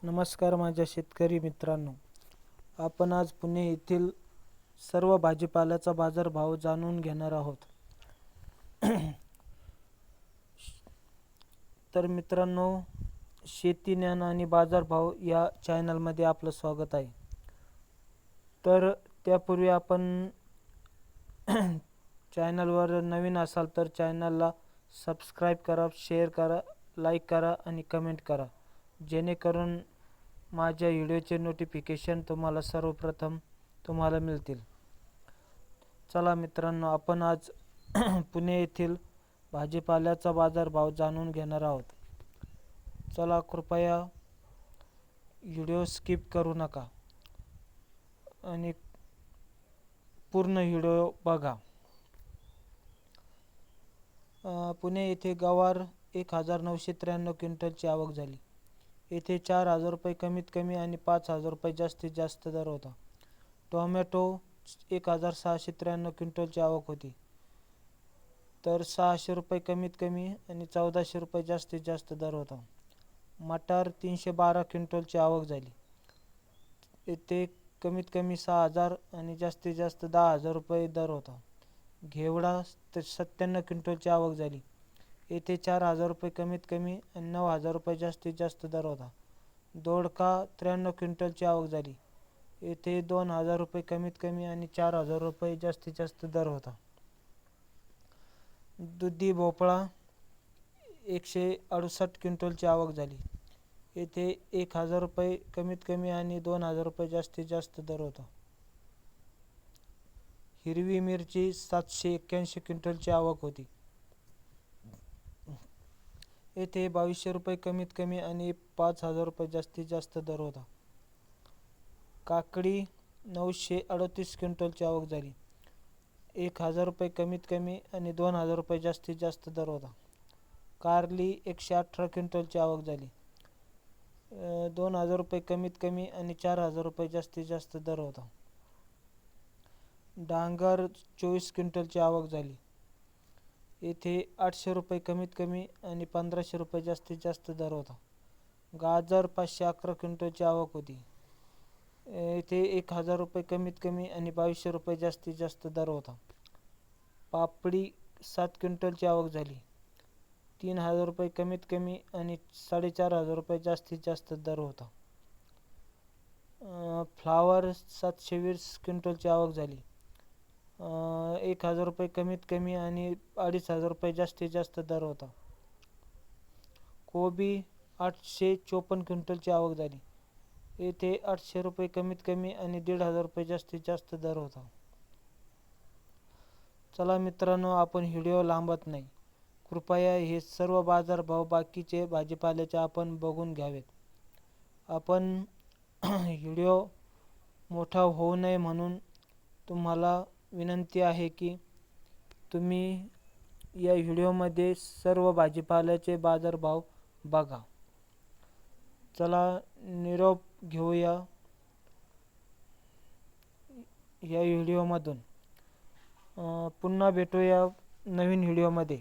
नमस्कार माझ्या शेतकरी मित्रांनो, आपण आज पुणे येथील सर्व भाजीपाल्याचा बाजारभाव जाणून घेणार आहोत. तर मित्रांनो, शेती ज्ञान आणि बाजारभाव या चॅनलमध्ये आपलं स्वागत आहे. तर त्यापूर्वी आपण चॅनलवर नवीन असाल तर चॅनलला सबस्क्राईब करा, शेअर करा, लाईक करा आणि कमेंट करा, जेणेकरून माझ्या व्हिडिओचे नोटिफिकेशन तुम्हाला सर्वप्रथम मिळतील. चला मित्रांनो, आपण आज पुणे येथील भाजीपाल्याचा बाजारभाव जाणून घेणार आहोत. चला, कृपया व्हिडिओ स्किप करू नका आणि पूर्ण व्हिडिओ बघा. पुणे येथे गवार 1993 क्विंटलची आवक झाली. येथे 4,000 रुपये कमीत कमी आणि 5,000 रुपये जास्तीत जास्त दर होता. टोमॅटो 1,693 क्विंटलची आवक होती, तर 600 रुपये कमीत कमी आणि 1,400 रुपये जास्तीत जास्त दर होता. मटार 312 क्विंटलची आवक झाली. येथे कमीत कमी 6,000 आणि जास्तीत जास्त 10,000 रुपये दर होता. घेवडा 97 क्विंटलची आवक झाली. येथे 4,000 रुपये कमीत कमी आणि 9,000 रुपये जास्तीत जास्त दर होता. दोडका 93 क्विंटलची आवक झाली. येथे 2,000 रुपये कमीत कमी आणि 4,000 रुपये जास्तीत जास्त दर होता. दुधी भोपळा 168 क्विंटलची आवक झाली. येथे 1,000 रुपये कमीत कमी आणि 2,000 रुपये जास्तीत जास्त दर होता. हिरवी मिरची 781 क्विंटलची आवक होती. येथे 2,200 रुपये कमीत कमी आणि 5,000 रुपये जास्तीत जास्त दर होता. काकडी 938 क्विंटलची आवक झाली. 1,000 रुपये कमीत कमी आणि 2,000 रुपये जास्तीत जास्त दर होता. कारली 118 क्विंटलची आवक झाली. 2,000 रुपये कमीत कमी आणि 4,000 रुपये जास्तीत जास्त दर होता. डांगर 24 क्विंटलची आवक झाली. येथे 800 रुपये कमीत कमी आणि 1,500 रुपये जास्तीत जास्त दर होता. गाजर 511 क्विंटलची आवक होती. येथे 1,000 रुपये कमीत कमी आणि 2,200 रुपये जास्तीत जास्त दर होता. पापडी 7 क्विंटलची आवक झाली. 3,000 रुपये कमीत कमी आणि 4,500 रुपये जास्तीत जास्त दर होता. फ्लावर 720 क्विंटलची आवक झाली. 1,000 रुपये कमीत कमी आणि 2,500 रुपये जास्तीत जास्त दर होता. कोबी 854 क्विंटलची आवक झाली. येथे 800 रुपये कमीत कमी आणि 1,500 रुपये जास्तीत जास्त दर होता. चला मित्रांनो, आपण व्हिडिओ लांबत नाही. कृपया हे सर्व बाजारभाव बाकीचे भाजीपाल्याचे आपण बघून घ्यावेत. आपण व्हिडिओ मोठा होऊ नये म्हणून तुम्हाला विनंती आहे की तुम्ही या व्हिडिओमध्ये सर्व भाजीपाल्याचे बाजारभाव बघा. चला, निरोप घेऊया या व्हिडिओमधून. पुन्हा भेटूया नवीन व्हिडिओमध्ये.